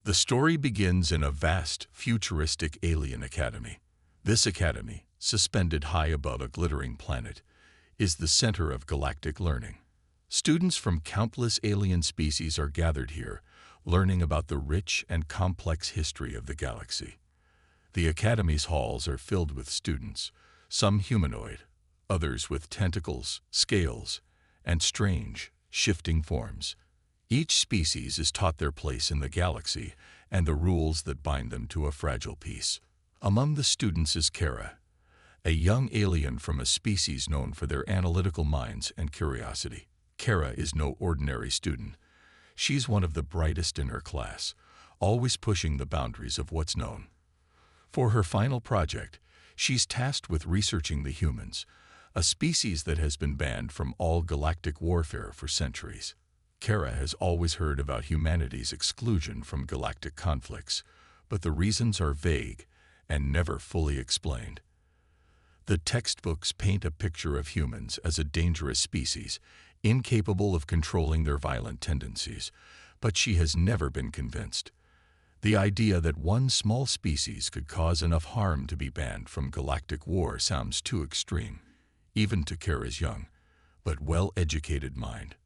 The story begins in a vast, futuristic alien academy. This academy, suspended high above a glittering planet, is the center of galactic learning. Students from countless alien species are gathered here, learning about the rich and complex history of the galaxy. The academy's halls are filled with students, some humanoid, others with tentacles, scales, and strange, shifting forms. Each species is taught their place in the galaxy and the rules that bind them to a fragile peace. Among the students is Kara, a young alien from a species known for their analytical minds and curiosity. Kara is no ordinary student. She's one of the brightest in her class, always pushing the boundaries of what's known. For her final project, she's tasked with researching the humans, a species that has been banned from all galactic warfare for centuries. Kara has always heard about humanity's exclusion from galactic conflicts, but the reasons are vague and never fully explained. The textbooks paint a picture of humans as a dangerous species, incapable of controlling their violent tendencies, but she has never been convinced. The idea that one small species could cause enough harm to be banned from galactic war sounds too extreme, even to Kara's young, but well-educated mind.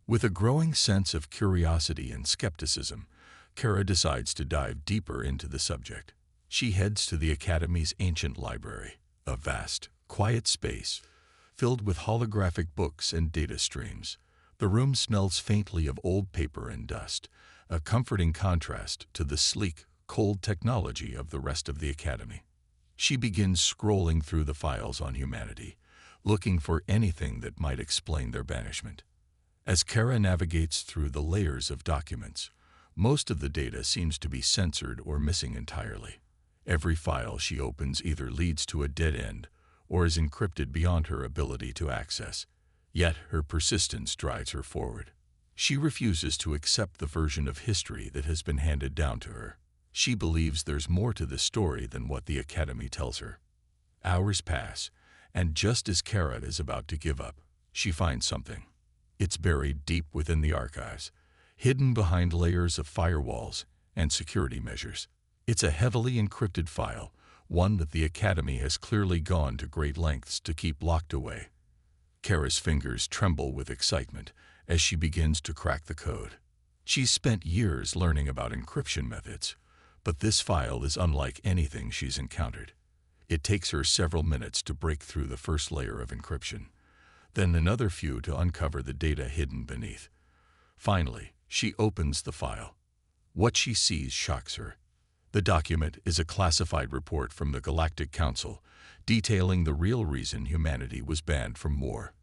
With a growing sense of curiosity and skepticism, Kara decides to dive deeper into the subject. She heads to the Academy's ancient library, a vast, quiet space filled with holographic books and data streams. The room smells faintly of old paper and dust, a comforting contrast to the sleek, cold technology of the rest of the Academy. She begins scrolling through the files on humanity, looking for anything that might explain their banishment. As Kara navigates through the layers of documents, most of the data seems to be censored or missing entirely. Every file she opens either leads to a dead end or is encrypted beyond her ability to access. Yet her persistence drives her forward. She refuses to accept the version of history that has been handed down to her. She believes there's more to this story than what the Academy tells her. Hours pass, and just as Kara is about to give up, she finds something. It's buried deep within the archives, hidden behind layers of firewalls and security measures. It's a heavily encrypted file, one that the Academy has clearly gone to great lengths to keep locked away. Kara's fingers tremble with excitement as she begins to crack the code. She's spent years learning about encryption methods, but this file is unlike anything she's encountered. It takes her several minutes to break through the first layer of encryption, then another few to uncover the data hidden beneath. Finally, she opens the file. What she sees shocks her. The document is a classified report from the Galactic Council, detailing the real reason humanity was banned from war.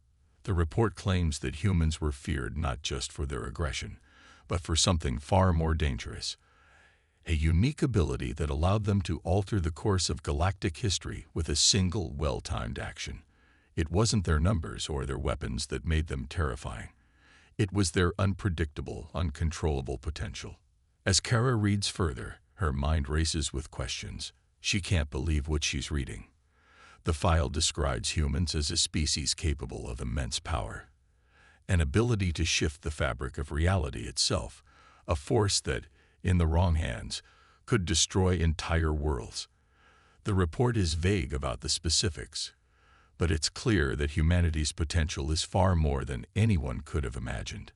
The report claims that humans were feared not just for their aggression, but for something far more dangerous, a unique ability that allowed them to alter the course of galactic history with a single well-timed action. It wasn't their numbers or their weapons that made them terrifying. It was their unpredictable, uncontrollable potential. As Kara reads further, her mind races with questions. She can't believe what she's reading. The file describes humans as a species capable of immense power, an ability to shift the fabric of reality itself, a force that, in the wrong hands, could destroy entire worlds. The report is vague about the specifics, but it's clear that humanity's potential is far more than anyone could have imagined.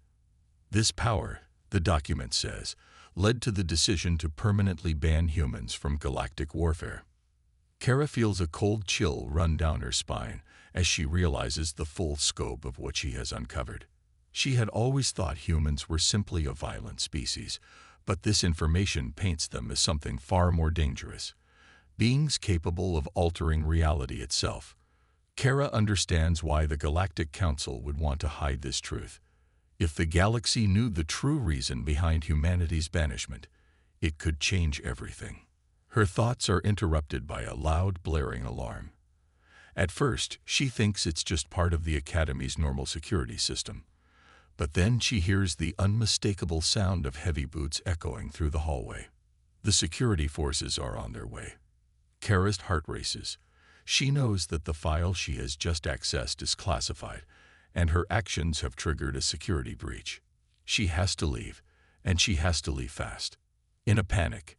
This power, the document says, led to the decision to permanently ban humans from galactic warfare. Kara feels a cold chill run down her spine as she realizes the full scope of what she has uncovered. She had always thought humans were simply a violent species, but this information paints them as something far more dangerous, beings capable of altering reality itself. Kara understands why the Galactic Council would want to hide this truth. If the galaxy knew the true reason behind humanity's banishment, it could change everything. Her thoughts are interrupted by a loud, blaring alarm. At first, she thinks it's just part of the Academy's normal security system. But then she hears the unmistakable sound of heavy boots echoing through the hallway. The security forces are on their way. Kara's heart races. She knows that the file she has just accessed is classified, and her actions have triggered a security breach. She has to leave, and she has to leave fast. In a panic,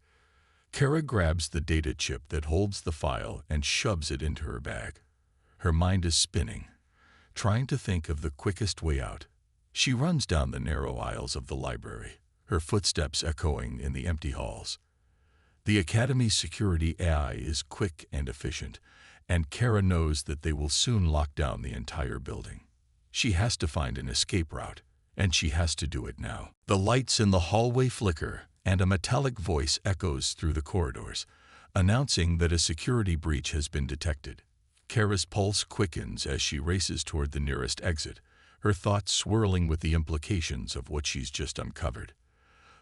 Kara grabs the data chip that holds the file and shoves it into her bag. Her mind is spinning, trying to think of the quickest way out. She runs down the narrow aisles of the library, her footsteps echoing in the empty halls. The Academy's security AI is quick and efficient, and Kara knows that they will soon lock down the entire building. She has to find an escape route, and she has to do it now. The lights in the hallway flicker, and a metallic voice echoes through the corridors, announcing that a security breach has been detected. Kara's pulse quickens as she races toward the nearest exit, her thoughts swirling with the implications of what she's just uncovered.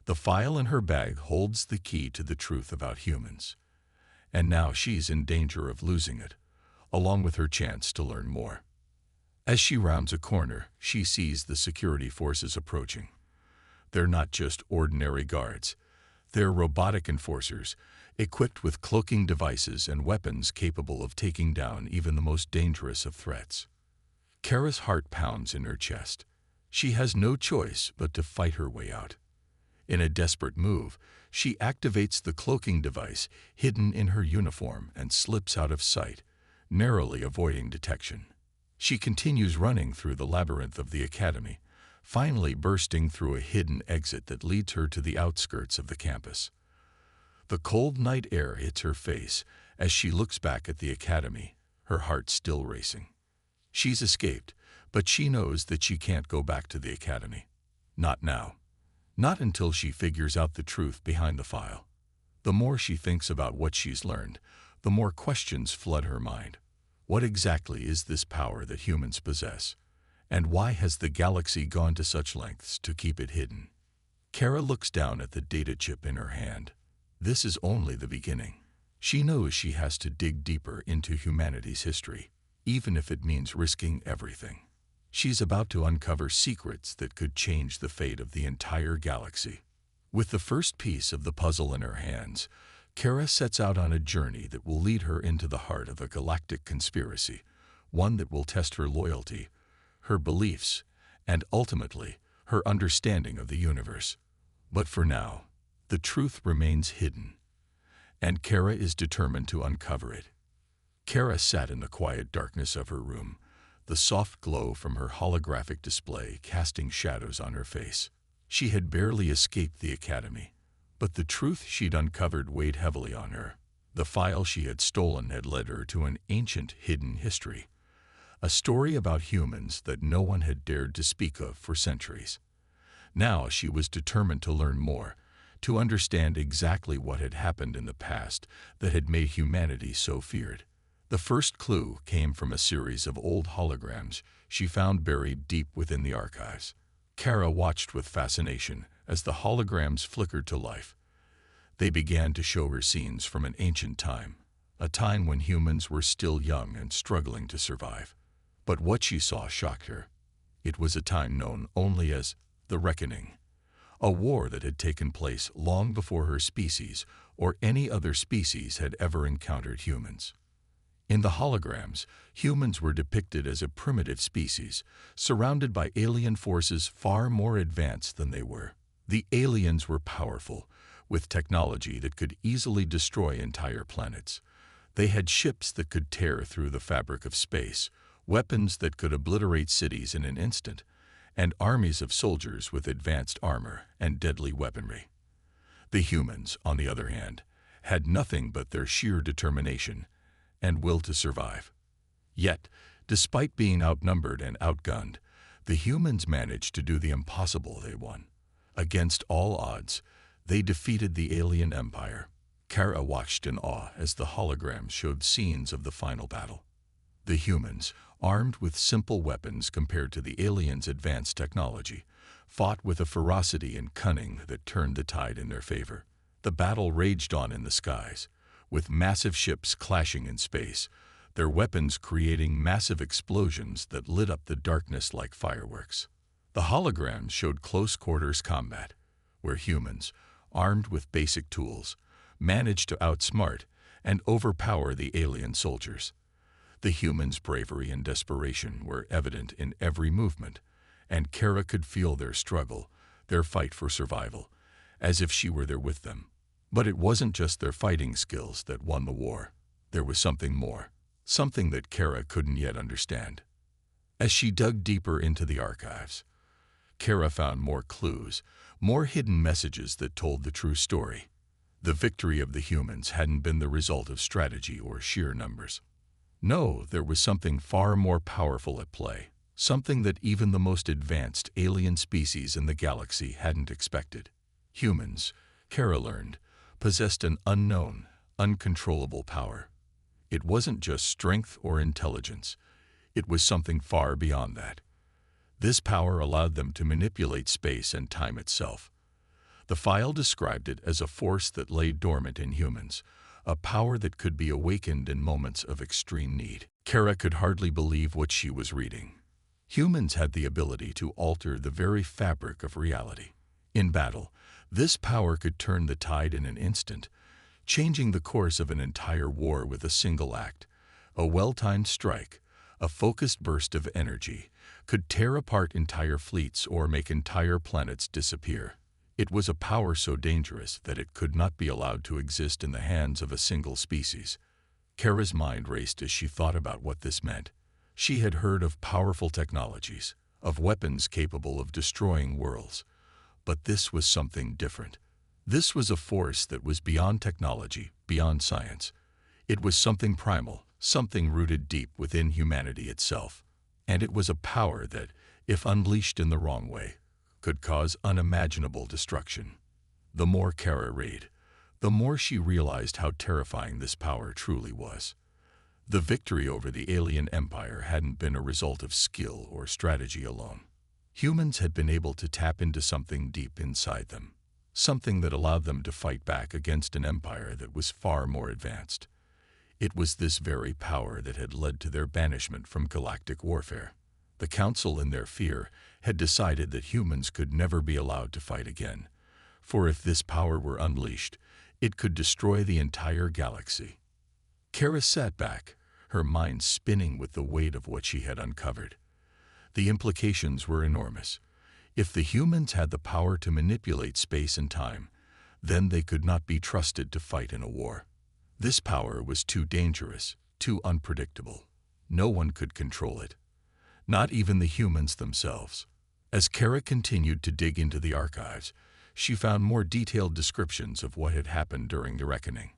The file in her bag holds the key to the truth about humans, and now she's in danger of losing it, along with her chance to learn more. As she rounds a corner, she sees the security forces approaching. They're not just ordinary guards. They're robotic enforcers, equipped with cloaking devices and weapons capable of taking down even the most dangerous of threats. Kara's heart pounds in her chest. She has no choice but to fight her way out. In a desperate move, she activates the cloaking device hidden in her uniform and slips out of sight, narrowly avoiding detection. She continues running through the labyrinth of the Academy, finally bursting through a hidden exit that leads her to the outskirts of the campus. The cold night air hits her face as she looks back at the Academy, her heart still racing. She's escaped, but she knows that she can't go back to the Academy. Not now. Not until she figures out the truth behind the file. The more she thinks about what she's learned, the more questions flood her mind. What exactly is this power that humans possess? And why has the galaxy gone to such lengths to keep it hidden? Kara looks down at the data chip in her hand. This is only the beginning. She knows she has to dig deeper into humanity's history, even if it means risking everything. She's about to uncover secrets that could change the fate of the entire galaxy. With the first piece of the puzzle in her hands, Kara sets out on a journey that will lead her into the heart of a galactic conspiracy, one that will test her loyalty, her beliefs, and ultimately, her understanding of the universe. But for now, the truth remains hidden, and Kara is determined to uncover it. Kara sat in the quiet darkness of her room, the soft glow from her holographic display casting shadows on her face. She had barely escaped the Academy, but the truth she'd uncovered weighed heavily on her. The file she had stolen had led her to an ancient hidden history, a story about humans that no one had dared to speak of for centuries. Now she was determined to learn more, to understand exactly what had happened in the past that had made humanity so feared. The first clue came from a series of old holograms she found buried deep within the archives. Kara watched with fascination as the holograms flickered to life. They began to show her scenes from an ancient time, a time when humans were still young and struggling to survive. But what she saw shocked her. It was a time known only as the Reckoning, a war that had taken place long before her species or any other species had ever encountered humans. In the holograms, humans were depicted as a primitive species, surrounded by alien forces far more advanced than they were. The aliens were powerful, with technology that could easily destroy entire planets. They had ships that could tear through the fabric of space, weapons that could obliterate cities in an instant, and armies of soldiers with advanced armor and deadly weaponry. The humans, on the other hand, had nothing but their sheer determination and will to survive. Yet, despite being outnumbered and outgunned, the humans managed to do the impossible. They won. Against all odds, they defeated the alien empire. Kara watched in awe as the holograms showed scenes of the final battle. The humans, armed with simple weapons compared to the aliens' advanced technology, fought with a ferocity and cunning that turned the tide in their favor. The battle raged on in the skies, with massive ships clashing in space, their weapons creating massive explosions that lit up the darkness like fireworks. The holograms showed close-quarters combat, where humans, armed with basic tools, managed to outsmart and overpower the alien soldiers. The humans' bravery and desperation were evident in every movement, and Kara could feel their struggle, their fight for survival, as if she were there with them. But it wasn't just their fighting skills that won the war. There was something more, something that Kara couldn't yet understand. As she dug deeper into the archives, Kara found more clues, more hidden messages that told the true story. The victory of the humans hadn't been the result of strategy or sheer numbers. No, there was something far more powerful at play, something that even the most advanced alien species in the galaxy hadn't expected. Humans, Kara learned, possessed an unknown, uncontrollable power. It wasn't just strength or intelligence. It was something far beyond that. This power allowed them to manipulate space and time itself. The file described it as a force that lay dormant in humans, a power that could be awakened in moments of extreme need. Kara could hardly believe what she was reading. Humans had the ability to alter the very fabric of reality. In battle, this power could turn the tide in an instant, changing the course of an entire war with a single act. A well-timed strike, a focused burst of energy, could tear apart entire fleets or make entire planets disappear. It was a power so dangerous that it could not be allowed to exist in the hands of a single species. Kara's mind raced as she thought about what this meant. She had heard of powerful technologies, of weapons capable of destroying worlds. But this was something different. This was a force that was beyond technology, beyond science. It was something primal, something rooted deep within humanity itself. And it was a power that, if unleashed in the wrong way, could cause unimaginable destruction. The more Kara read, the more she realized how terrifying this power truly was. The victory over the alien empire hadn't been a result of skill or strategy alone. Humans had been able to tap into something deep inside them, something that allowed them to fight back against an empire that was far more advanced. It was this very power that had led to their banishment from galactic warfare. The Council, in their fear, had decided that humans could never be allowed to fight again, for if this power were unleashed, it could destroy the entire galaxy. Kara sat back, her mind spinning with the weight of what she had uncovered. The implications were enormous. If the humans had the power to manipulate space and time, then they could not be trusted to fight in a war. This power was too dangerous, too unpredictable. No one could control it, not even the humans themselves. As Kara continued to dig into the archives, she found more detailed descriptions of what had happened during the reckoning.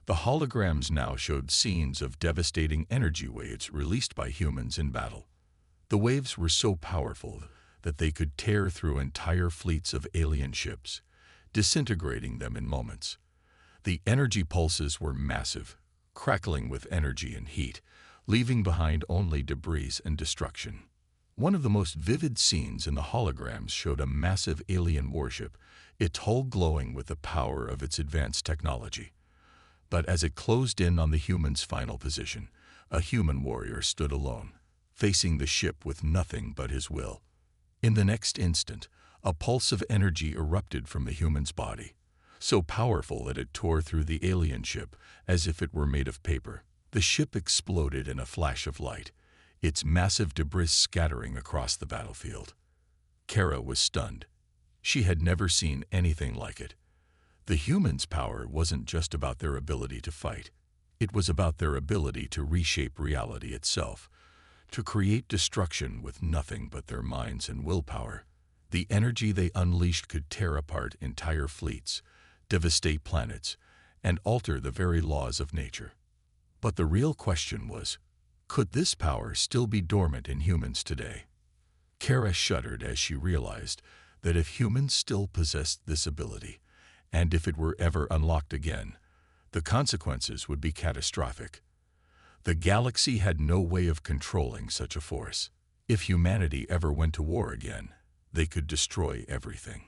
The holograms now showed scenes of devastating energy waves released by humans in battle. The waves were so powerful that they could tear through entire fleets of alien ships, disintegrating them in moments. The energy pulses were massive, crackling with energy and heat, leaving behind only debris and destruction. One of the most vivid scenes in the holograms showed a massive alien warship, its hull glowing with the power of its advanced technology. But as it closed in on the human's final position, a human warrior stood alone, facing the ship with nothing but his will. In the next instant, a pulse of energy erupted from the human's body, so powerful that it tore through the alien ship as if it were made of paper. The ship exploded in a flash of light, its massive debris scattering across the battlefield. Kara was stunned. She had never seen anything like it. The humans' power wasn't just about their ability to fight. It was about their ability to reshape reality itself, to create destruction with nothing but their minds and willpower. The energy they unleashed could tear apart entire fleets, devastate planets, and alter the very laws of nature. But the real question was, could this power still be dormant in humans today? Kara shuddered as she realized that if humans still possessed this ability, and if it were ever unlocked again, the consequences would be catastrophic. The galaxy had no way of controlling such a force. If humanity ever went to war again, they could destroy everything.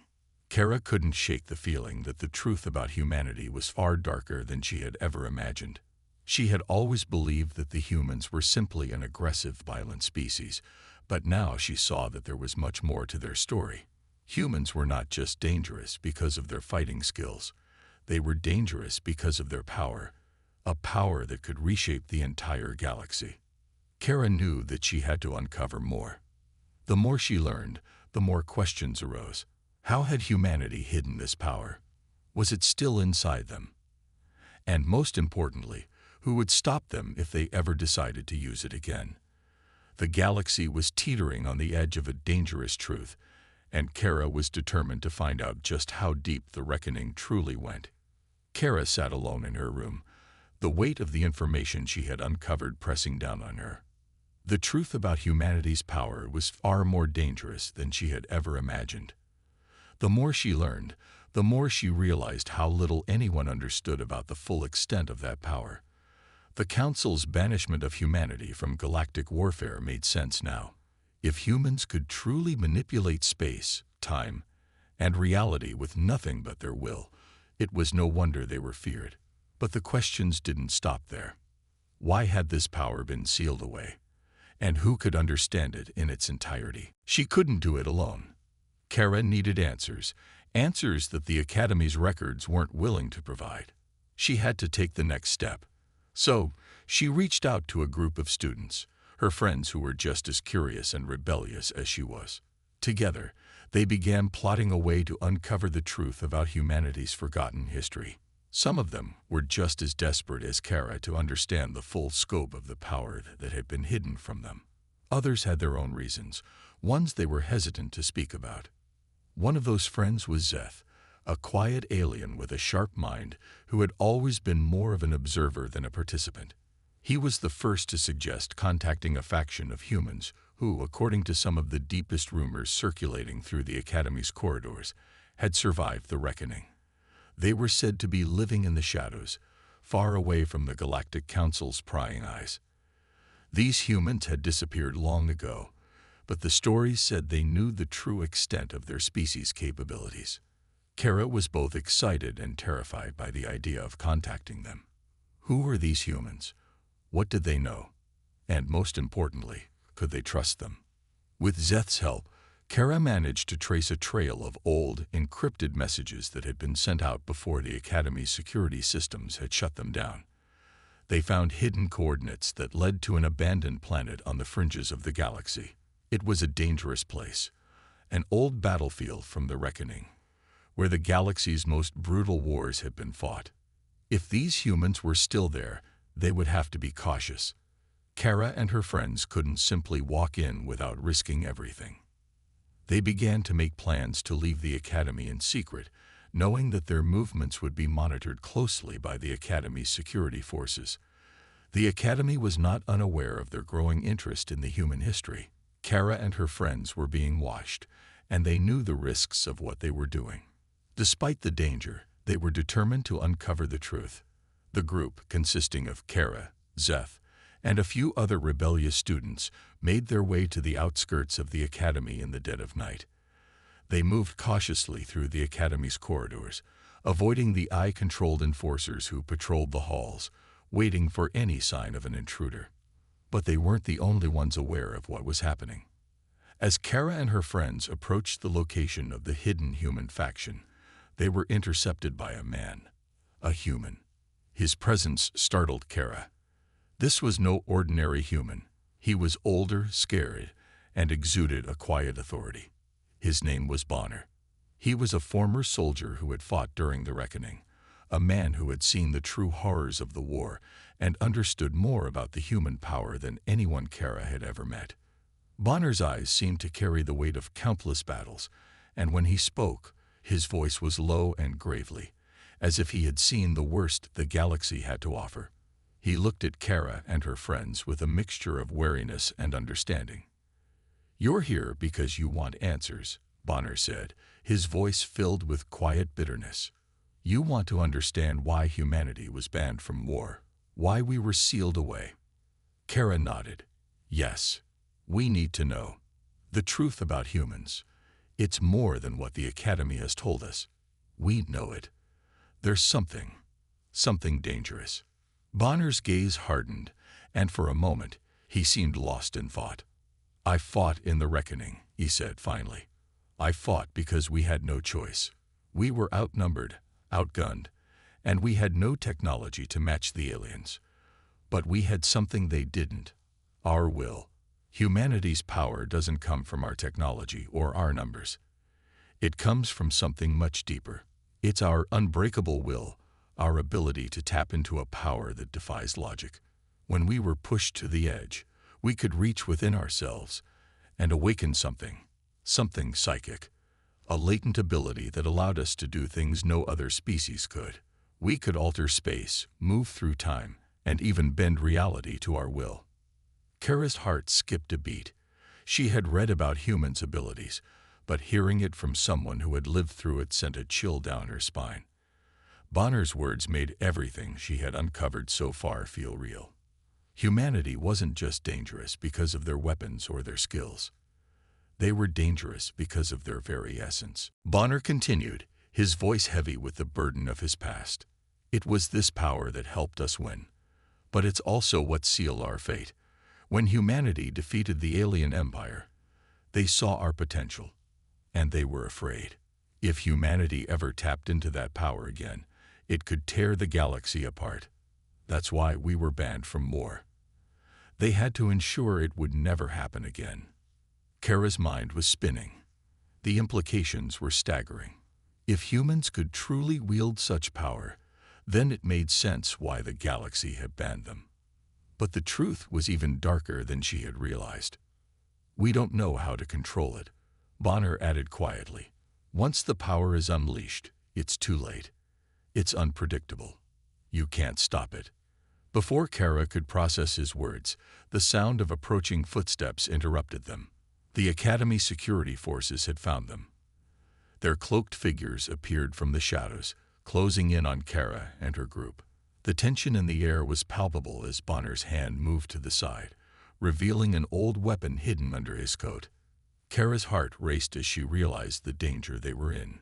Kara couldn't shake the feeling that the truth about humanity was far darker than she had ever imagined. She had always believed that the humans were simply an aggressive, violent species, but now she saw that there was much more to their story. Humans were not just dangerous because of their fighting skills. They were dangerous because of their power, a power that could reshape the entire galaxy. Kara knew that she had to uncover more. The more she learned, the more questions arose. How had humanity hidden this power? Was it still inside them? And most importantly, who would stop them if they ever decided to use it again? The galaxy was teetering on the edge of a dangerous truth, and Kara was determined to find out just how deep the reckoning truly went. Kara sat alone in her room, the weight of the information she had uncovered pressing down on her. The truth about humanity's power was far more dangerous than she had ever imagined. The more she learned, the more she realized how little anyone understood about the full extent of that power. The Council's banishment of humanity from galactic warfare made sense now. If humans could truly manipulate space, time, and reality with nothing but their will, it was no wonder they were feared. But the questions didn't stop there. Why had this power been sealed away? And who could understand it in its entirety? She couldn't do it alone. Kara needed answers, answers that the Academy's records weren't willing to provide. She had to take the next step. So, she reached out to a group of students, her friends who were just as curious and rebellious as she was. Together, they began plotting a way to uncover the truth about humanity's forgotten history. Some of them were just as desperate as Kara to understand the full scope of the power that had been hidden from them. Others had their own reasons, ones they were hesitant to speak about. One of those friends was Zeth, a quiet alien with a sharp mind who had always been more of an observer than a participant. He was the first to suggest contacting a faction of humans who, according to some of the deepest rumors circulating through the Academy's corridors, had survived the reckoning. They were said to be living in the shadows, far away from the Galactic Council's prying eyes. These humans had disappeared long ago, but the stories said they knew the true extent of their species' capabilities. Kara was both excited and terrified by the idea of contacting them. Who were these humans? What did they know? And most importantly, could they trust them? With Zeth's help, Kara managed to trace a trail of old, encrypted messages that had been sent out before the Academy's security systems had shut them down. They found hidden coordinates that led to an abandoned planet on the fringes of the galaxy. It was a dangerous place, an old battlefield from the reckoning, where the galaxy's most brutal wars had been fought. If these humans were still there, they would have to be cautious. Kara and her friends couldn't simply walk in without risking everything. They began to make plans to leave the Academy in secret, knowing that their movements would be monitored closely by the Academy's security forces. The Academy was not unaware of their growing interest in the human history. Kara and her friends were being watched, and they knew the risks of what they were doing. Despite the danger, they were determined to uncover the truth. The group, consisting of Kara, Zeth, and a few other rebellious students, made their way to the outskirts of the Academy in the dead of night. They moved cautiously through the Academy's corridors, avoiding the eye-controlled enforcers who patrolled the halls, waiting for any sign of an intruder. But they weren't the only ones aware of what was happening. As Kara and her friends approached the location of the hidden human faction, they were intercepted by a man, a human. His presence startled Kara. This was no ordinary human. He was older, scared, and exuded a quiet authority. His name was Bonner. He was a former soldier who had fought during the reckoning, a man who had seen the true horrors of the war and understood more about the human power than anyone Kara had ever met. Bonner's eyes seemed to carry the weight of countless battles, and when he spoke, his voice was low and gravely, as if he had seen the worst the galaxy had to offer. He looked at Kara and her friends with a mixture of wariness and understanding. "You're here because you want answers," Bonner said, his voice filled with quiet bitterness. "You want to understand why humanity was banned from war, why we were sealed away." Kara nodded. "Yes, we need to know the truth about humans. It's more than what the Academy has told us. We know it. There's something dangerous." Bonner's gaze hardened, and for a moment, he seemed lost in thought. "I fought in the reckoning," he said finally. "I fought because we had no choice. We were outnumbered, outgunned, and we had no technology to match the aliens. But we had something they didn't: our will. Humanity's power doesn't come from our technology or our numbers. It comes from something much deeper. It's our unbreakable will, our ability to tap into a power that defies logic. When we were pushed to the edge, we could reach within ourselves and awaken something psychic, a latent ability that allowed us to do things no other species could. We could alter space, move through time, and even bend reality to our will. Kara's heart skipped a beat. She had read about humans' abilities, but hearing it from someone who had lived through it sent a chill down her spine. Bonner's words made everything she had uncovered so far feel real. Humanity wasn't just dangerous because of their weapons or their skills. They were dangerous because of their very essence. Bonner continued, his voice heavy with the burden of his past. It was this power that helped us win. But it's also what sealed our fate. When humanity defeated the alien empire, they saw our potential, and they were afraid. If humanity ever tapped into that power again, it could tear the galaxy apart. That's why we were banned from war. They had to ensure it would never happen again. Kara's mind was spinning. The implications were staggering. If humans could truly wield such power, then it made sense why the galaxy had banned them. But the truth was even darker than she had realized. We don't know how to control it, Bonner added quietly. Once the power is unleashed, it's too late. It's unpredictable. You can't stop it. Before Kara could process his words, the sound of approaching footsteps interrupted them. The Academy security forces had found them. Their cloaked figures appeared from the shadows, closing in on Kara and her group. The tension in the air was palpable as Bonner's hand moved to the side, revealing an old weapon hidden under his coat. Kara's heart raced as she realized the danger they were in.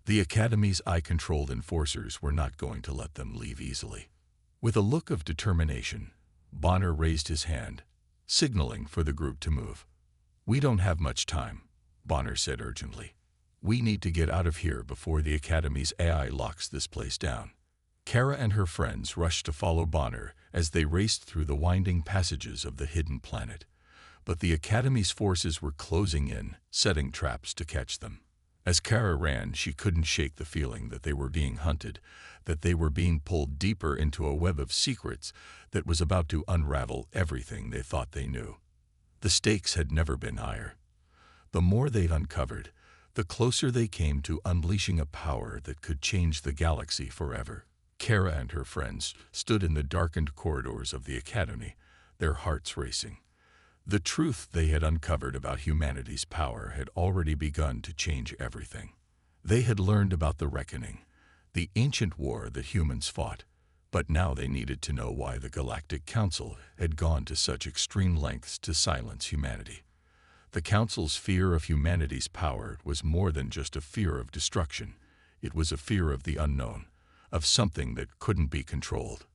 The Academy's eye-controlled enforcers were not going to let them leave easily. With a look of determination, Bonner raised his hand, signaling for the group to move. "We don't have much time," Bonner said urgently. "We need to get out of here before the Academy's AI locks this place down." Kara and her friends rushed to follow Bonner as they raced through the winding passages of the hidden planet. But the Academy's forces were closing in, setting traps to catch them. As Kara ran, she couldn't shake the feeling that they were being hunted, that they were being pulled deeper into a web of secrets that was about to unravel everything they thought they knew. The stakes had never been higher. The more they'd uncovered, the closer they came to unleashing a power that could change the galaxy forever. Kara and her friends stood in the darkened corridors of the Academy, their hearts racing. The truth they had uncovered about humanity's power had already begun to change everything. They had learned about the Reckoning, the ancient war that humans fought, but now they needed to know why the Galactic Council had gone to such extreme lengths to silence humanity. The Council's fear of humanity's power was more than just a fear of destruction. It was a fear of the unknown, of something that couldn't be controlled.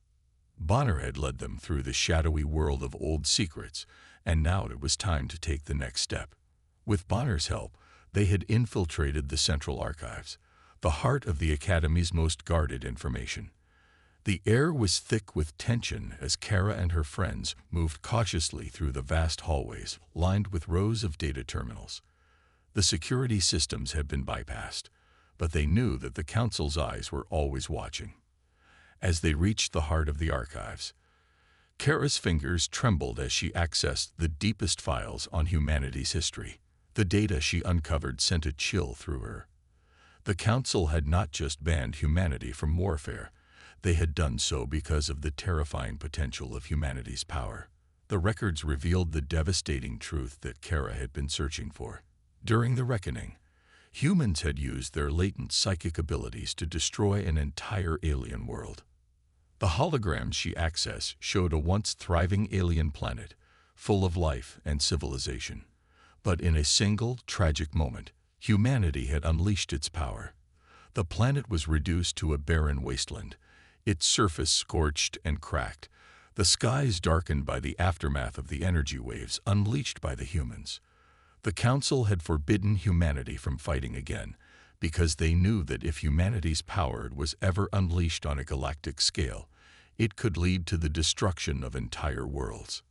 Bonner had led them through the shadowy world of old secrets, and now it was time to take the next step. With Bonner's help, they had infiltrated the Central Archives, the heart of the Academy's most guarded information. The air was thick with tension as Kara and her friends moved cautiously through the vast hallways lined with rows of data terminals. The security systems had been bypassed, but they knew that the Council's eyes were always watching. As they reached the heart of the archives, Kara's fingers trembled as she accessed the deepest files on humanity's history. The data she uncovered sent a chill through her. The Council had not just banned humanity from warfare. They had done so because of the terrifying potential of humanity's power. The records revealed the devastating truth that Kara had been searching for. During the Reckoning, humans had used their latent psychic abilities to destroy an entire alien world. The holograms she accessed showed a once thriving alien planet, full of life and civilization. But in a single, tragic moment, humanity had unleashed its power. The planet was reduced to a barren wasteland, its surface scorched and cracked, the skies darkened by the aftermath of the energy waves unleashed by the humans. The Council had forbidden humanity from fighting again, because they knew that if humanity's power was ever unleashed on a galactic scale, it could lead to the destruction of entire worlds.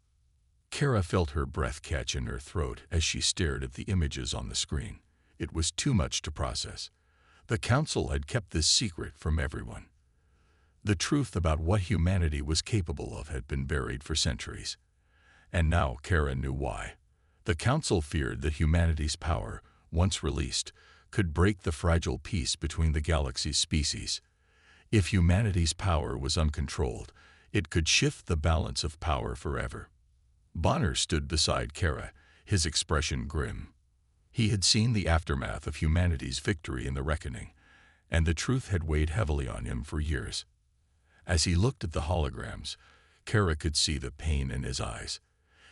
Kara felt her breath catch in her throat as she stared at the images on the screen. It was too much to process. The council had kept this secret from everyone. The truth about what humanity was capable of had been buried for centuries. And now Kara knew why. The council feared that humanity's power, once released, could break the fragile peace between the galaxy's species. If humanity's power was uncontrolled, it could shift the balance of power forever. Bonner stood beside Kara, his expression grim. He had seen the aftermath of humanity's victory in the reckoning, and the truth had weighed heavily on him for years. As he looked at the holograms, Kara could see the pain in his eyes.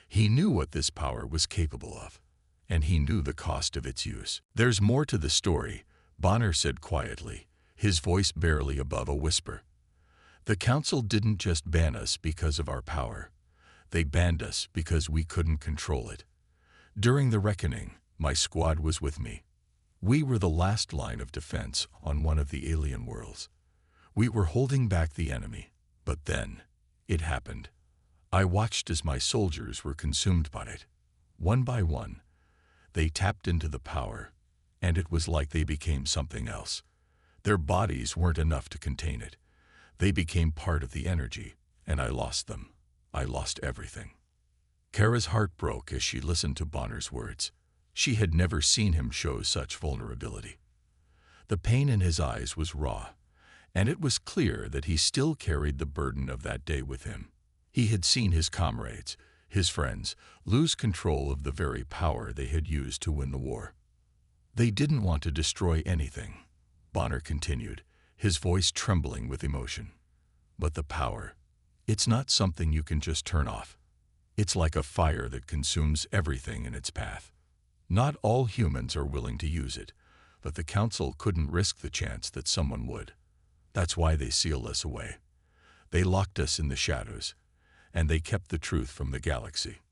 He knew what this power was capable of, and he knew the cost of its use. "There's more to the story," Bonner said quietly, his voice barely above a whisper. "The council didn't just ban us because of our power. They banned us because we couldn't control it. During the reckoning, my squad was with me. We were the last line of defense on one of the alien worlds. We were holding back the enemy, but then it happened. I watched as my soldiers were consumed by it. One by one, they tapped into the power, and it was like they became something else. Their bodies weren't enough to contain it. They became part of the energy, and I lost them. I lost everything." Kara's heart broke as she listened to Bonner's words. She had never seen him show such vulnerability. The pain in his eyes was raw, and it was clear that he still carried the burden of that day with him. He had seen his comrades, his friends, lose control of the very power they had used to win the war. "They didn't want to destroy anything," Bonner continued, his voice trembling with emotion. "But the power, it's not something you can just turn off. It's like a fire that consumes everything in its path. Not all humans are willing to use it, but the council couldn't risk the chance that someone would. That's why they sealed us away. They locked us in the shadows, and they kept the truth from the galaxy."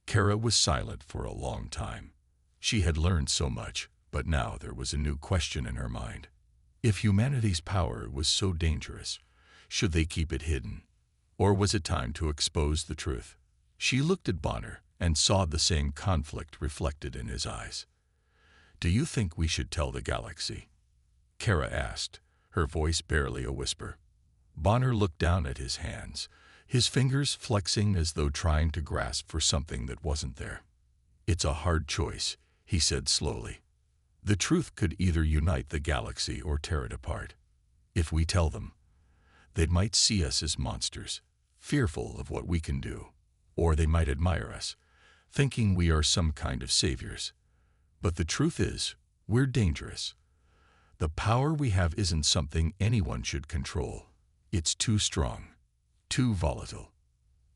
Kara was silent for a long time. She had learned so much, but now there was a new question in her mind. If humanity's power was so dangerous, should they keep it hidden? Or was it time to expose the truth? She looked at Bonner and saw the same conflict reflected in his eyes. "Do you think we should tell the galaxy?" Kara asked, her voice barely a whisper. Bonner looked down at his hands, his fingers flexing as though trying to grasp for something that wasn't there. "It's a hard choice," he said slowly. "The truth could either unite the galaxy or tear it apart. If we tell them, they might see us as monsters, fearful of what we can do, or they might admire us, thinking we are some kind of saviors. But the truth is, we're dangerous. The power we have isn't something anyone should control. It's too strong, too volatile."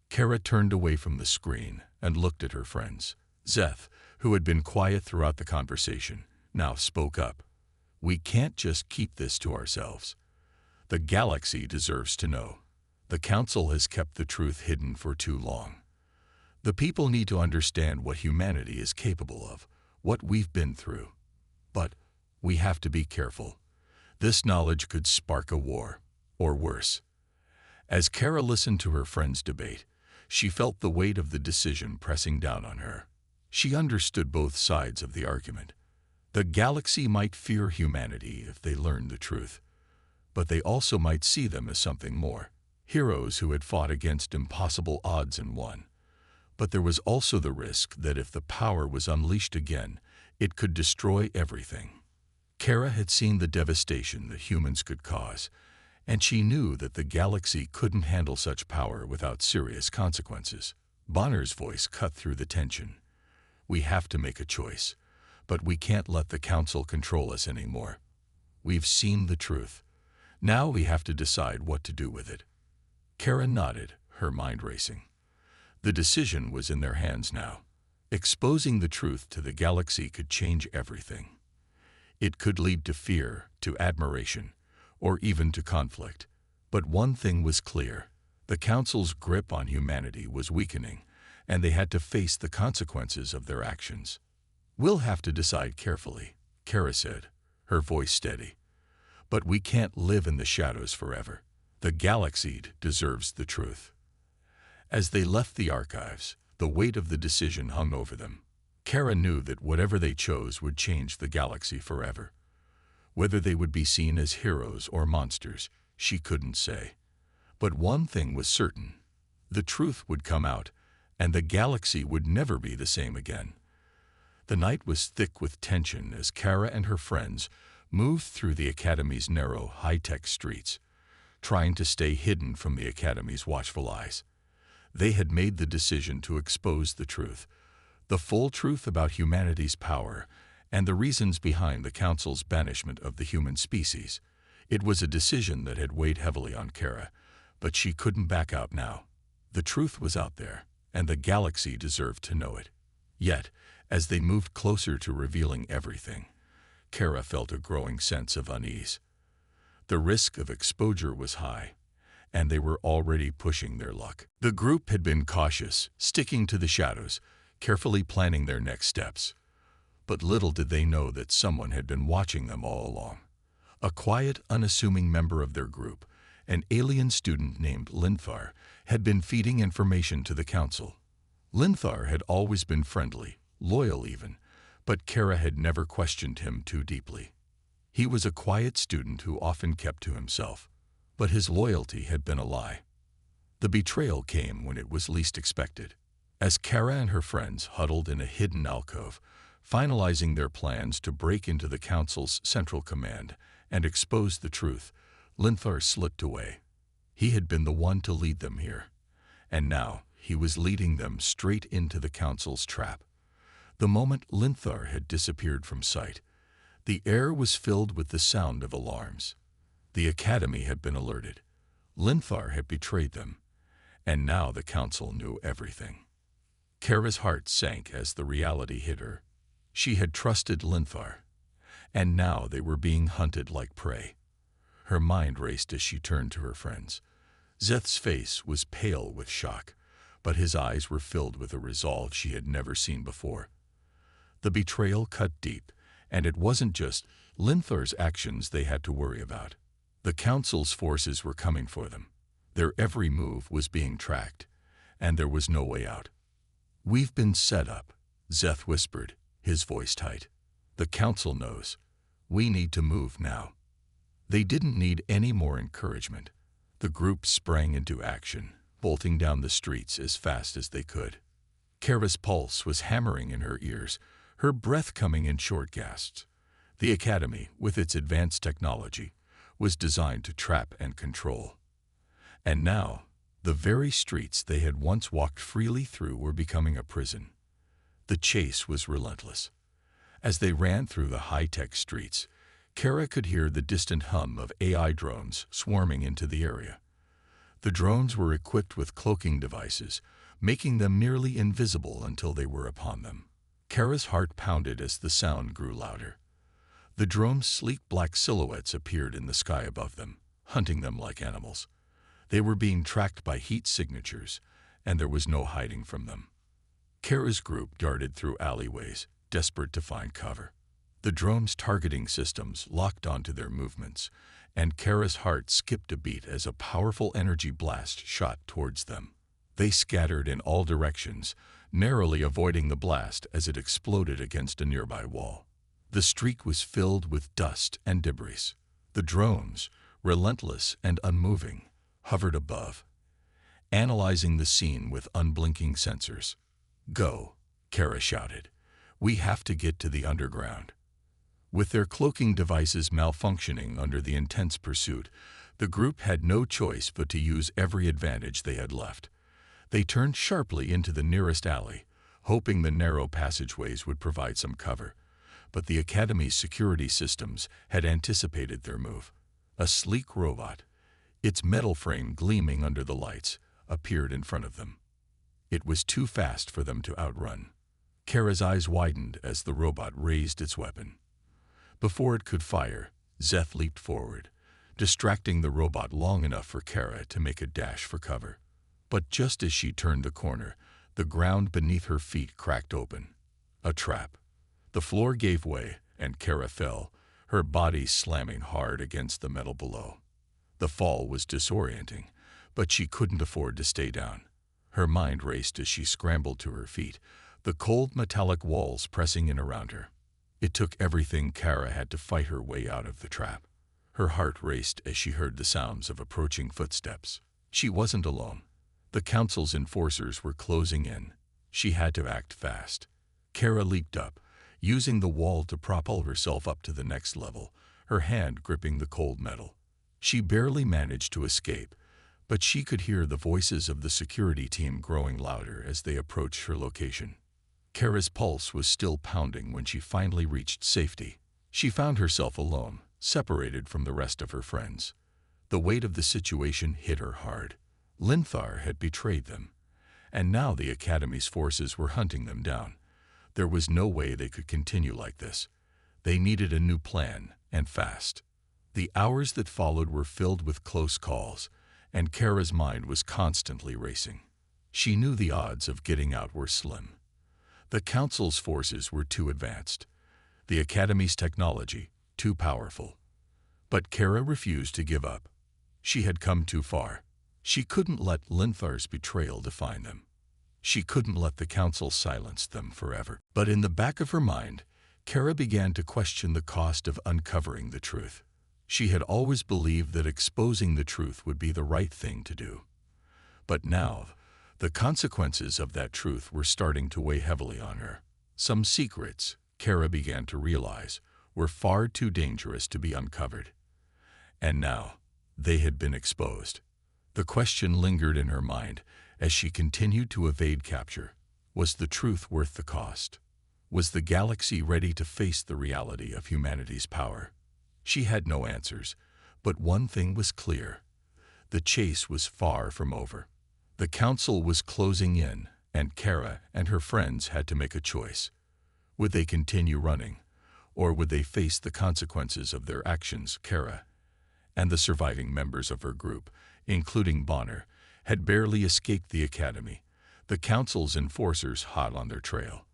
Kara turned away from the screen and looked at her friends. Zeth, who had been quiet throughout the conversation, now spoke up. "We can't just keep this to ourselves. The galaxy deserves to know. The council has kept the truth hidden for too long. The people need to understand what humanity is capable of, what we've been through. But we have to be careful. This knowledge could spark a war, or worse." As Kara listened to her friends' debate, she felt the weight of the decision pressing down on her. She understood both sides of the argument. The galaxy might fear humanity if they learned the truth, but they also might see them as something more, heroes who had fought against impossible odds and won. But there was also the risk that if the power was unleashed again, it could destroy everything. Kara had seen the devastation that humans could cause, and she knew that the galaxy couldn't handle such power without serious consequences. Bonner's voice cut through the tension. "We have to make a choice, but we can't let the council control us anymore. We've seen the truth. Now we have to decide what to do with it." Kara nodded, her mind racing. The decision was in their hands now. Exposing the truth to the galaxy could change everything. It could lead to fear, to admiration, or even to conflict. But one thing was clear. The council's grip on humanity was weakening, and they had to face the consequences of their actions. "We'll have to decide carefully," Kara said, her voice steady. "But we can't live in the shadows forever. The galaxy deserves the truth." As they left the archives, the weight of the decision hung over them. Kara knew that whatever they chose would change the galaxy forever. Whether they would be seen as heroes or monsters, she couldn't say. But one thing was certain. The truth would come out, and the galaxy would never be the same again. The night was thick with tension as Kara and her friends moved through the Academy's narrow, high-tech streets, trying to stay hidden from the Academy's watchful eyes. They had made the decision to expose the truth, the full truth about humanity's power and the reasons behind the Council's banishment of the human species. It was a decision that had weighed heavily on Kara, but she couldn't back out now. The truth was out there, and the galaxy deserved to know it. Yet, as they moved closer to revealing everything, Kara felt a growing sense of unease. The risk of exposure was high, and they were already pushing their luck. The group had been cautious, sticking to the shadows, carefully planning their next steps. But little did they know that someone had been watching them all along. A quiet, unassuming member of their group, an alien student named Linthar, had been feeding information to the Council. Linthar had always been friendly, loyal even, but Kara had never questioned him too deeply. He was a quiet student who often kept to himself, but his loyalty had been a lie. The betrayal came when it was least expected. As Kara and her friends huddled in a hidden alcove, finalizing their plans to break into the Council's central command and expose the truth, Linthar slipped away. He had been the one to lead them here, and now he was leading them straight into the Council's trap. The moment Linthar had disappeared from sight, the air was filled with the sound of alarms. The Academy had been alerted. Linthar had betrayed them, and now the Council knew everything. Kara's heart sank as the reality hit her. She had trusted Linthar, and now they were being hunted like prey. Her mind raced as she turned to her friends. Zeth's face was pale with shock, but his eyes were filled with a resolve she had never seen before. The betrayal cut deep, and it wasn't just Linthar's actions they had to worry about. The Council's forces were coming for them. Their every move was being tracked, and there was no way out. "We've been set up," Zeth whispered, his voice tight. "The Council knows. We need to move now." They didn't need any more encouragement. The group sprang into action, bolting down the streets as fast as they could. Kara's pulse was hammering in her ears, her breath coming in short gasps. The Academy, with its advanced technology, was designed to trap and control. And now, the very streets they had once walked freely through were becoming a prison. The chase was relentless. As they ran through the high-tech streets, Kara could hear the distant hum of AI drones swarming into the area. The drones were equipped with cloaking devices, making them nearly invisible until they were upon them. Kara's heart pounded as the sound grew louder. The drones' sleek black silhouettes appeared in the sky above them, hunting them like animals. They were being tracked by heat signatures, and there was no hiding from them. Kara's group darted through alleyways, desperate to find cover. The drones' targeting systems locked onto their movements, and Kara's heart skipped a beat as a powerful energy blast shot towards them. They scattered in all directions, narrowly avoiding the blast as it exploded against a nearby wall. The streak was filled with dust and debris. The drones, relentless and unmoving, hovered above, analyzing the scene with unblinking sensors. "Go," Kara shouted. "We have to get to the underground." With their cloaking devices malfunctioning under the intense pursuit, the group had no choice but to use every advantage they had left. They turned sharply into the nearest alley, hoping the narrow passageways would provide some cover. But the Academy's security systems had anticipated their move. A sleek robot, its metal frame gleaming under the lights, appeared in front of them. It was too fast for them to outrun. Kara's eyes widened as the robot raised its weapon. Before it could fire, Zeth leaped forward, distracting the robot long enough for Kara to make a dash for cover. But just as she turned the corner, the ground beneath her feet cracked open. A trap. The floor gave way, and Kara fell, her body slamming hard against the metal below. The fall was disorienting, but she couldn't afford to stay down. Her mind raced as she scrambled to her feet, the cold metallic walls pressing in around her. It took everything. Kara had to fight her way out of the trap. Her heart raced as she heard the sounds of approaching footsteps. She wasn't alone. The Council's enforcers were closing in. She had to act fast. Kara leaped up, using the wall to propel herself up to the next level, her hand gripping the cold metal. She barely managed to escape, but she could hear the voices of the security team growing louder as they approached her location. Kara's pulse was still pounding when she finally reached safety. She found herself alone, separated from the rest of her friends. The weight of the situation hit her hard. Linthar had betrayed them, and now the Academy's forces were hunting them down. There was no way they could continue like this. They needed a new plan, and fast. The hours that followed were filled with close calls, and Kara's mind was constantly racing. She knew the odds of getting out were slim. The Council's forces were too advanced. The Academy's technology, too powerful. But Kara refused to give up. She had come too far. She couldn't let Linthar's betrayal define them. She couldn't let the Council silence them forever. But in the back of her mind, Kara began to question the cost of uncovering the truth. She had always believed that exposing the truth would be the right thing to do. But now, the consequences of that truth were starting to weigh heavily on her. Some secrets, Kara began to realize, were far too dangerous to be uncovered. And now, they had been exposed. The question lingered in her mind as she continued to evade capture. Was the truth worth the cost? Was the galaxy ready to face the reality of humanity's power? She had no answers, but one thing was clear. The chase was far from over. The Council was closing in, and Kara and her friends had to make a choice. Would they continue running, or would they face the consequences of their actions? Kara and the surviving members of her group, including Bonner, had barely escaped the Academy, the Council's enforcers hot on their trail.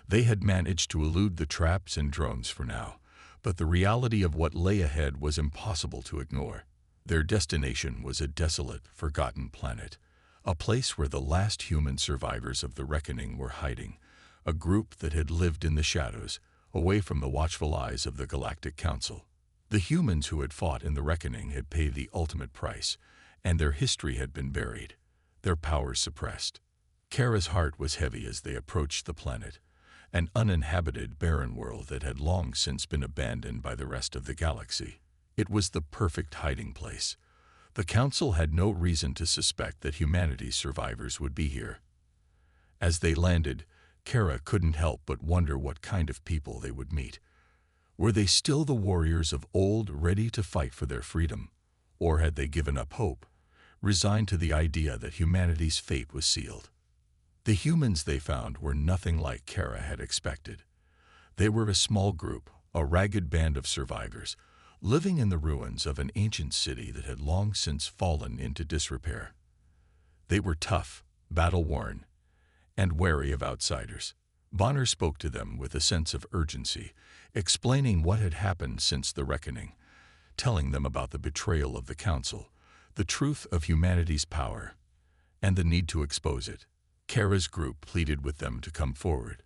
They had managed to elude the traps and drones for now, but the reality of what lay ahead was impossible to ignore. Their destination was a desolate, forgotten planet, a place where the last human survivors of the Reckoning were hiding, a group that had lived in the shadows, away from the watchful eyes of the Galactic Council. The humans who had fought in the Reckoning had paid the ultimate price, and their history had been buried, their powers suppressed. Kara's heart was heavy as they approached the planet, an uninhabited, barren world that had long since been abandoned by the rest of the galaxy. It was the perfect hiding place. The Council had no reason to suspect that humanity's survivors would be here. As they landed, Kara couldn't help but wonder what kind of people they would meet. Were they still the warriors of old, ready to fight for their freedom? Or had they given up hope, resigned to the idea that humanity's fate was sealed? The humans they found were nothing like Kara had expected. They were a small group, a ragged band of survivors, living in the ruins of an ancient city that had long since fallen into disrepair. They were tough, battle-worn, and wary of outsiders. Bonner spoke to them with a sense of urgency, explaining what had happened since the Reckoning, telling them about the betrayal of the Council, the truth of humanity's power, and the need to expose it. Kara's group pleaded with them to come forward,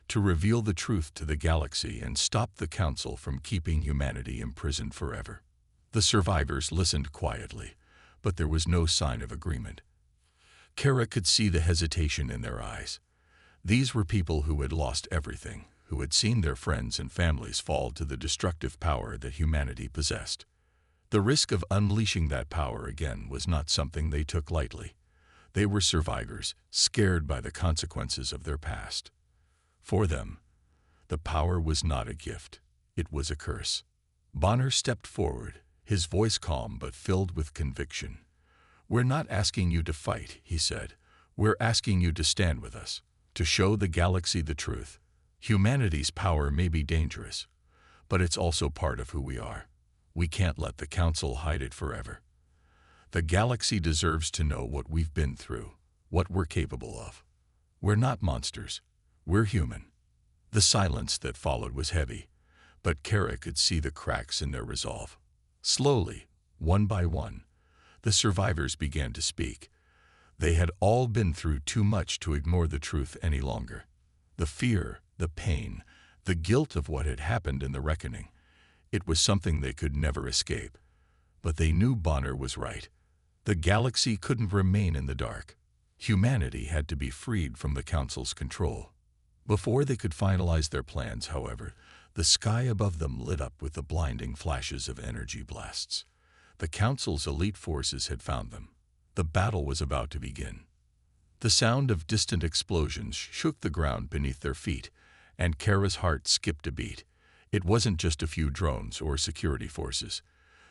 to reveal the truth to the galaxy and stop the Council from keeping humanity imprisoned forever. The survivors listened quietly, but there was no sign of agreement. Kara could see the hesitation in their eyes. These were people who had lost everything, who had seen their friends and families fall to the destructive power that humanity possessed. The risk of unleashing that power again was not something they took lightly. They were survivors, scared by the consequences of their past. For them, the power was not a gift, it was a curse. Bonner stepped forward, his voice calm but filled with conviction. "We're not asking you to fight," he said. "We're asking you to stand with us, to show the galaxy the truth. Humanity's power may be dangerous, but it's also part of who we are. We can't let the Council hide it forever. The galaxy deserves to know what we've been through, what we're capable of. We're not monsters. We're human." The silence that followed was heavy, but Kara could see the cracks in their resolve. Slowly, one by one, the survivors began to speak. They had all been through too much to ignore the truth any longer. The fear, the pain, The guilt of what had happened in the reckoning. It was something they could never escape. But they knew Bonner was right. The galaxy couldn't remain in the dark. Humanity had to be freed from the Council's control. Before they could finalize their plans, however, the sky above them lit up with the blinding flashes of energy blasts. The Council's elite forces had found them. The battle was about to begin. The sound of distant explosions shook the ground beneath their feet, and Kara's heart skipped a beat. It wasn't just a few drones or security forces.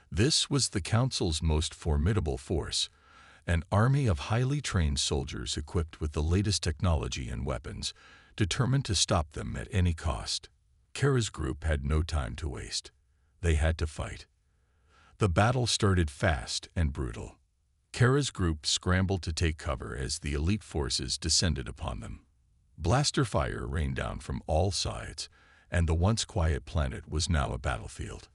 This was the Council's most formidable force, an army of highly trained soldiers equipped with the latest technology and weapons, determined to stop them at any cost. Kara's group had no time to waste. They had to fight. The battle started fast and brutal. Kara's group scrambled to take cover as the elite forces descended upon them. Blaster fire rained down from all sides, and the once quiet planet was now a battlefield.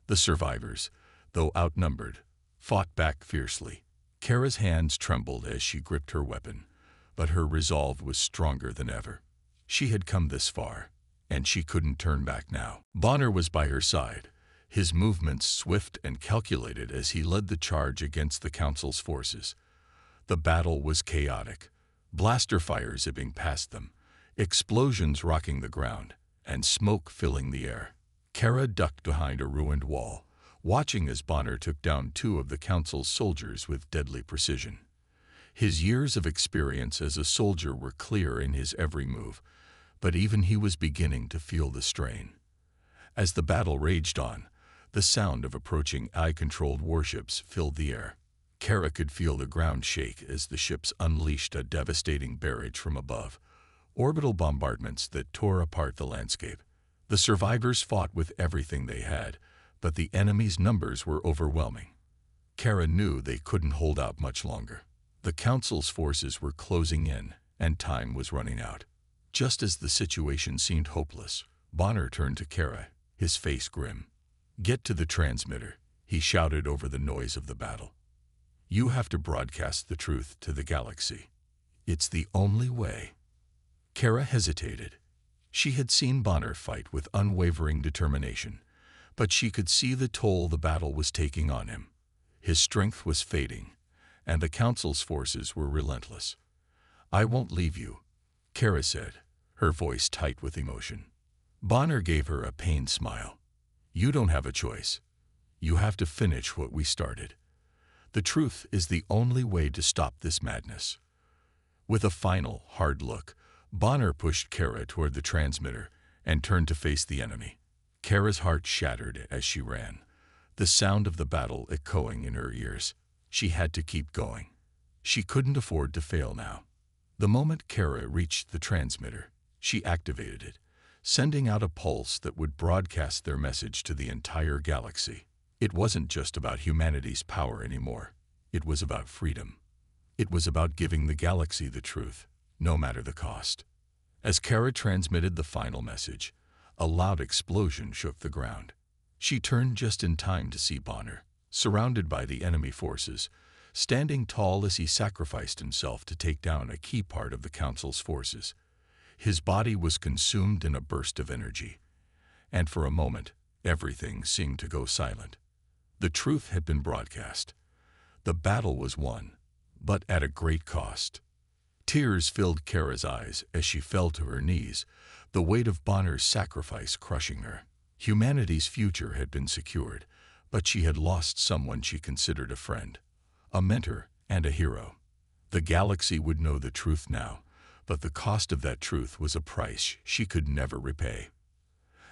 The survivors, though outnumbered, fought back fiercely. Kara's hands trembled as she gripped her weapon, but her resolve was stronger than ever. She had come this far, and she couldn't turn back now. Bonner was by her side, his movements swift and calculated as he led the charge against the Council's forces. The battle was chaotic, blaster fire zipping past them, explosions rocking the ground, and smoke filling the air. Kara ducked behind a ruined wall, watching as Bonner took down two of the Council's soldiers with deadly precision. His years of experience as a soldier were clear in his every move, but even he was beginning to feel the strain. As the battle raged on, the sound of approaching eye-controlled warships filled the air. Kara could feel the ground shake as the ships unleashed a devastating barrage from above, orbital bombardments that tore apart the landscape. The survivors fought with everything they had, but the enemy's numbers were overwhelming. Kara knew they couldn't hold out much longer. The Council's forces were closing in, and time was running out. Just as the situation seemed hopeless, Bonner turned to Kara, his face grim. "Get to the transmitter," he shouted over the noise of the battle. "You have to broadcast the truth to the galaxy. It's the only way." Kara hesitated. She had seen Bonner fight with unwavering determination, but she could see the toll the battle was taking on him. His strength was fading, and the Council's forces were relentless. "I won't leave you," Kara said, her voice tight with emotion. Bonner gave her a pained smile. "You don't have a choice. You have to finish what we started. The truth is the only way to stop this madness." With a final, hard look, Bonner pushed Kara toward the transmitter and turned to face the enemy. Kara's heart shattered as she ran, the sound of the battle echoing in her ears. She had to keep going. She couldn't afford to fail now. The moment Kara reached the transmitter, she activated it, sending out a pulse that would broadcast their message to the entire galaxy. It wasn't just about humanity's power anymore. It was about freedom. It was about giving the galaxy the truth, no matter the cost. As Kara transmitted the final message, a loud explosion shook the ground. She turned just in time to see Bonner, surrounded by the enemy forces, standing tall as he sacrificed himself to take down a key part of the Council's forces. His body was consumed in a burst of energy, and for a moment, everything seemed to go silent. The truth had been broadcast. The battle was won, but at a great cost. Tears filled Kara's eyes as she fell to her knees, the weight of Bonner's sacrifice crushing her. Humanity's future had been secured, but she had lost someone she considered a friend, a mentor, and a hero. The galaxy would know the truth now, but the cost of that truth was a price she could never repay.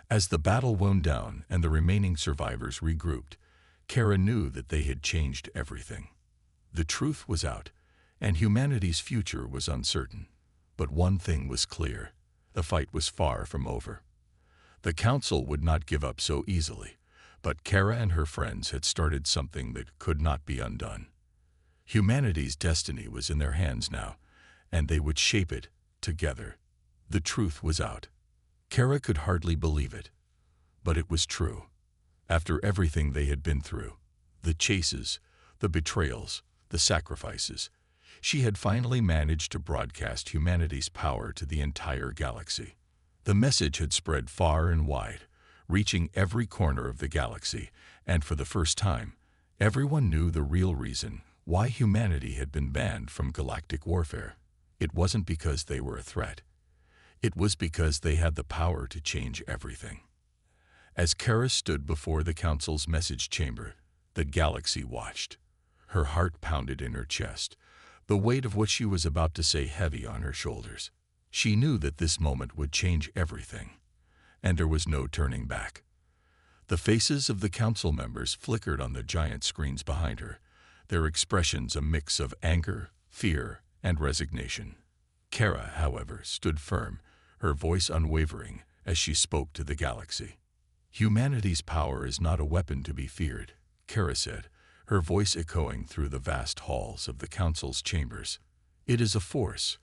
As the battle wound down and the remaining survivors regrouped, Kara knew that they had changed everything. The truth was out, and humanity's future was uncertain. But one thing was clear: the fight was far from over. The Council would not give up so easily, but Kara and her friends had started something that could not be undone. Humanity's destiny was in their hands now, and they would shape it together. The truth was out. Kara could hardly believe it, but it was true. After everything they had been through, the chases, the betrayals, the sacrifices, she had finally managed to broadcast humanity's power to the entire galaxy. The message had spread far and wide, reaching every corner of the galaxy, and for the first time, everyone knew the real reason why humanity had been banned from galactic warfare. It wasn't because they were a threat. It was because they had the power to change everything. As Kara stood before the Council's message chamber, the galaxy watched. Her heart pounded in her chest, the weight of what she was about to say heavy on her shoulders. She knew that this moment would change everything, and there was no turning back. The faces of the Council members flickered on the giant screens behind her, their expressions a mix of anger, fear, and resignation. Kara, however, stood firm, her voice unwavering as she spoke to the galaxy. "Humanity's power is not a weapon to be feared," Kara said, her voice echoing through the vast halls of the Council's chambers. "It is a force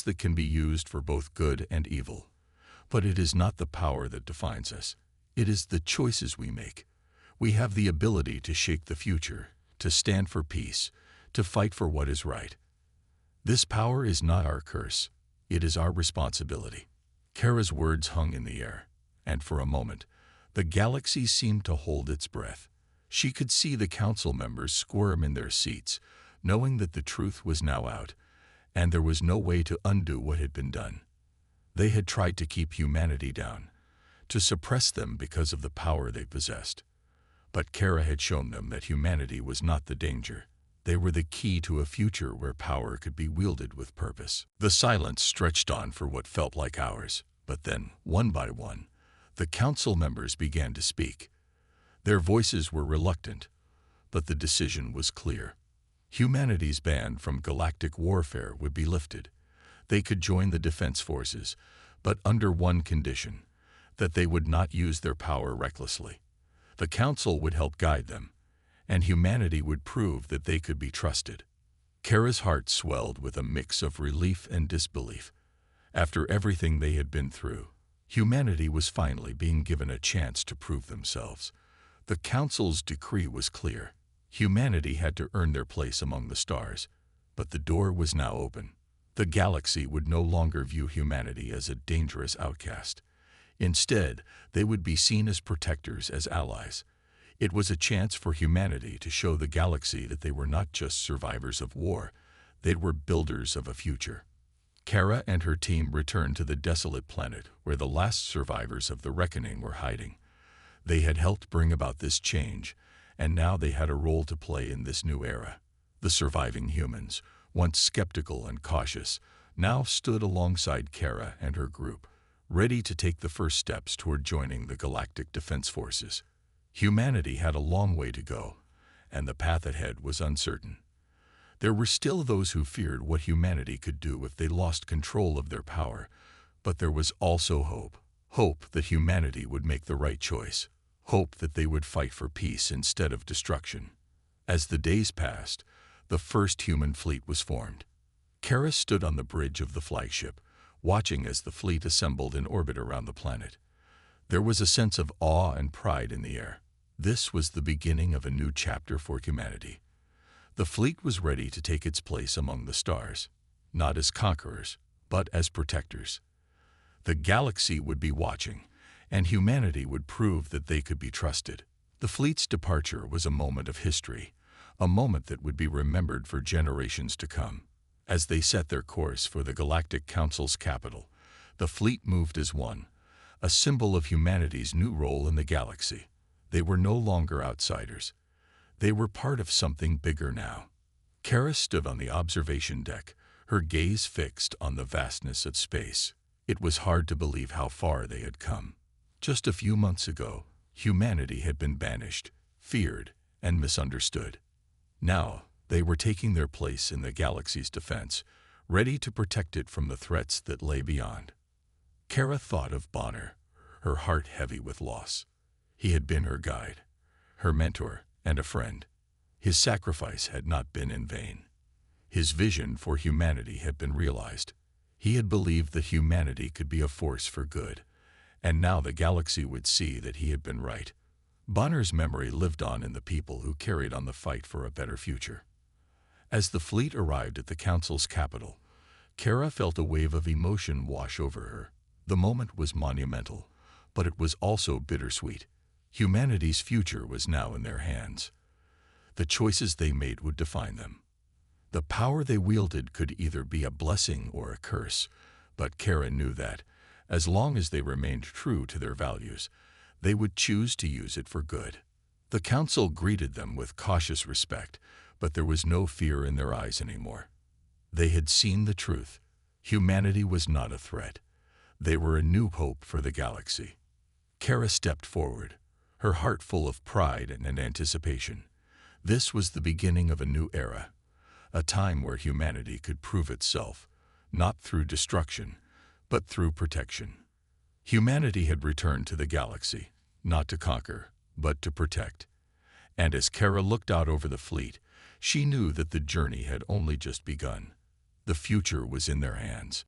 that can be used for both good and evil. But it is not the power that defines us. It is the choices we make. We have the ability to shape the future, to stand for peace, to fight for what is right. This power is not our curse. It is our responsibility." Kara's words hung in the air, and for a moment, the galaxy seemed to hold its breath. She could see the Council members squirm in their seats, knowing that the truth was now out, and there was no way to undo what had been done. They had tried to keep humanity down, to suppress them because of the power they possessed. But Kara had shown them that humanity was not the danger. They were the key to a future where power could be wielded with purpose. The silence stretched on for what felt like hours, but then, one by one, the Council members began to speak. Their voices were reluctant, but the decision was clear. Humanity's ban from galactic warfare would be lifted. They could join the defense forces, but under one condition, that they would not use their power recklessly. The Council would help guide them, and humanity would prove that they could be trusted. Kara's heart swelled with a mix of relief and disbelief. After everything they had been through, humanity was finally being given a chance to prove themselves. The Council's decree was clear. Humanity had to earn their place among the stars, but the door was now open. The galaxy would no longer view humanity as a dangerous outcast. Instead, they would be seen as protectors, as allies. It was a chance for humanity to show the galaxy that they were not just survivors of war, they were builders of a future. Kara and her team returned to the desolate planet where the last survivors of the Reckoning were hiding. They had helped bring about this change, and now they had a role to play in this new era. The surviving humans, once skeptical and cautious, now stood alongside Kara and her group, ready to take the first steps toward joining the Galactic Defense Forces. Humanity had a long way to go, and the path ahead was uncertain. There were still those who feared what humanity could do if they lost control of their power, but there was also hope. Hope that humanity would make the right choice. Hope that they would fight for peace instead of destruction. As the days passed, the first human fleet was formed. Kara stood on the bridge of the flagship, watching as the fleet assembled in orbit around the planet. There was a sense of awe and pride in the air. This was the beginning of a new chapter for humanity. The fleet was ready to take its place among the stars, not as conquerors, but as protectors. The galaxy would be watching, and humanity would prove that they could be trusted. The fleet's departure was a moment of history, a moment that would be remembered for generations to come. As they set their course for the Galactic Council's capital, the fleet moved as one, a symbol of humanity's new role in the galaxy. They were no longer outsiders. They were part of something bigger now. Kara stood on the observation deck, her gaze fixed on the vastness of space. It was hard to believe how far they had come. Just a few months ago, humanity had been banished, feared, and misunderstood. Now, they were taking their place in the galaxy's defense, ready to protect it from the threats that lay beyond. Kara thought of Bonner, her heart heavy with loss. He had been her guide, her mentor, and a friend. His sacrifice had not been in vain. His vision for humanity had been realized. He had believed that humanity could be a force for good, and now the galaxy would see that he had been right. Bonner's memory lived on in the people who carried on the fight for a better future. As the fleet arrived at the Council's capital, Kara felt a wave of emotion wash over her. The moment was monumental, but it was also bittersweet. Humanity's future was now in their hands. The choices they made would define them. The power they wielded could either be a blessing or a curse, but Kara knew that, as long as they remained true to their values, they would choose to use it for good. The council greeted them with cautious respect, but there was no fear in their eyes anymore. They had seen the truth. Humanity was not a threat. They were a new hope for the galaxy. Kara stepped forward, her heart full of pride and anticipation. This was the beginning of a new era, a time where humanity could prove itself, not through destruction, but through protection. Humanity had returned to the galaxy, not to conquer, but to protect. And as Kara looked out over the fleet, she knew that the journey had only just begun. The future was in their hands.